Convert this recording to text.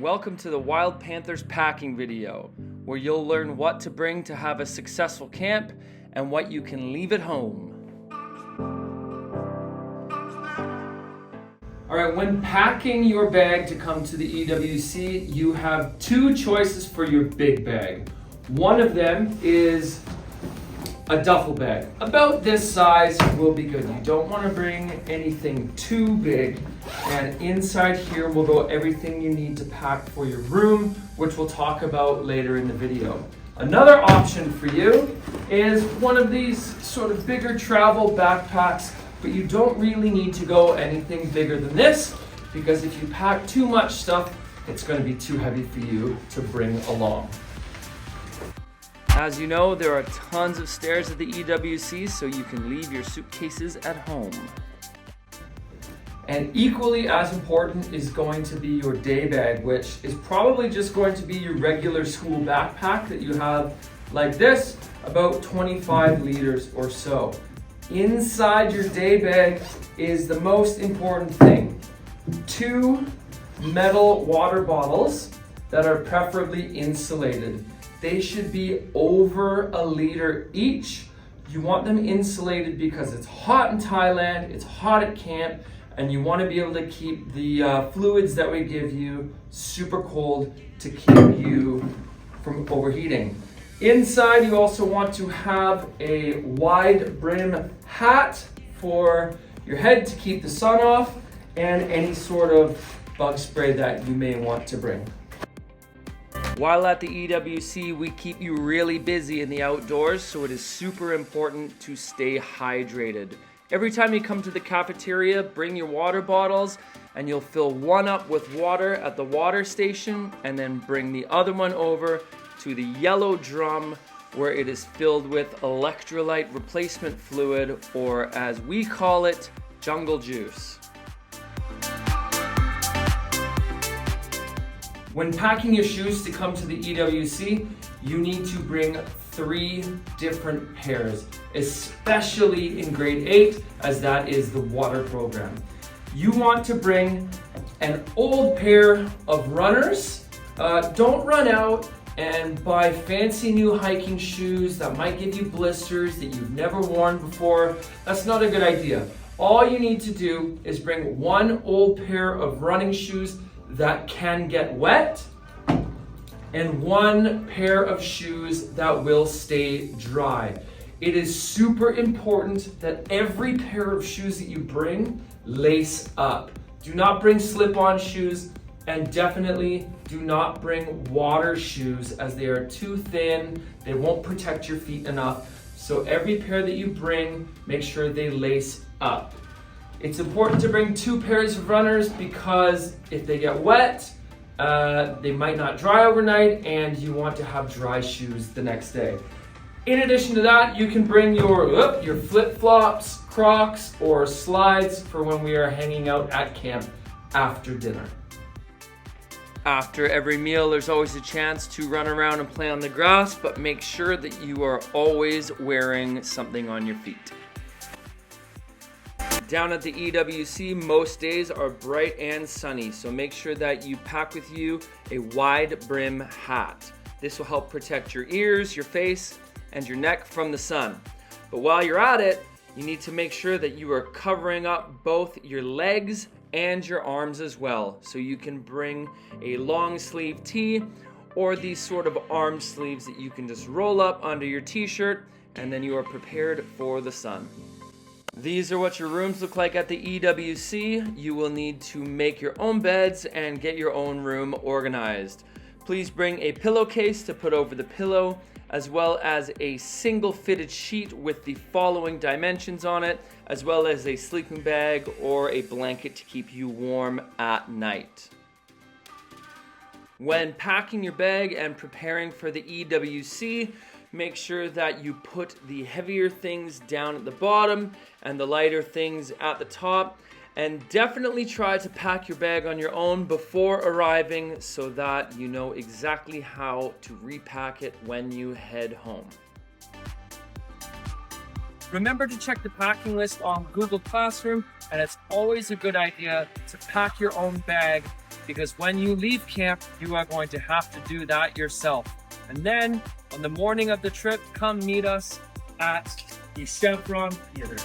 Welcome to the Wild Panthers packing video, where you'll learn what to bring to have a successful camp and what you can leave at home. Alright, when packing your bag to come to the EWC, you have two choices for your big bag. One of them is a duffel bag. About this size will be good. You don't want to bring anything too big. And inside here will go everything you need to pack for your room, which we'll talk about later in the video. Another option for you is one of these sort of bigger travel backpacks, but you don't really need to go anything bigger than this, because if you pack too much stuff, it's going to be too heavy for you to bring along. As you know, there are tons of stairs at the EWC, so you can leave your suitcases at home. And equally as important is going to be your day bag, which is probably just going to be your regular school backpack that you have like this, about 25 liters or so. Inside your day bag is the most important thing. 2 metal water bottles that are preferably insulated. They should be over 1 liter each. You want them insulated because it's hot in Thailand, it's hot at camp, and you want to be able to keep the fluids that we give you super cold to keep you from overheating. Inside, you also want to have a wide brim hat for your head to keep the sun off, and any sort of bug spray that you may want to bring. While at the EWC, we keep you really busy in the outdoors, so it is super important to stay hydrated. Every time you come to the cafeteria, bring your water bottles, and you'll fill one up with water at the water station, and then bring the other one over to the yellow drum where it is filled with electrolyte replacement fluid, or as we call it, jungle juice. When packing your shoes to come to the EWC, you need to bring 3 different pairs, especially in grade 8, as that is the water program. You want to bring an old pair of runners. Don't run out and buy fancy new hiking shoes that might give you blisters that you've never worn before. That's not a good idea. All you need to do is bring 1 old pair of running shoes that can get wet, and 1 pair of shoes that will stay dry. It is super important that every pair of shoes that you bring lace up. Do not bring slip-on shoes, and definitely do not bring water shoes, as they are too thin. They won't protect your feet enough. So every pair that you bring, make sure they lace up. It's important to bring 2 pairs of runners because if they get wet, they might not dry overnight, and you want to have dry shoes the next day. In addition to that, you can bring your flip-flops, Crocs, or slides for when we are hanging out at camp after dinner. After every meal, there's always a chance to run around and play on the grass, but make sure that you are always wearing something on your feet. Down at the EWC, most days are bright and sunny, so make sure that you pack with you a wide brim hat. This will help protect your ears, your face, and your neck from the sun. But while you're at it, you need to make sure that you are covering up both your legs and your arms as well. So you can bring a long sleeve tee or these sort of arm sleeves that you can just roll up under your t-shirt, and then you are prepared for the sun. These are what your rooms look like at the EWC. You will need to make your own beds and get your own room organized. Please bring a pillowcase to put over the pillow, as well as a single fitted sheet with the following dimensions on it, as well as a sleeping bag or a blanket to keep you warm at night. When packing your bag and preparing for the EWC, make sure that you put the heavier things down at the bottom and the lighter things at the top, and definitely try to pack your bag on your own before arriving so that you know exactly how to repack it when you head home. Remember to check the packing list on Google Classroom, and it's always a good idea to pack your own bag because when you leave camp, you are going to have to do that yourself. And then on the morning of the trip, come meet us at the Chevron Theater.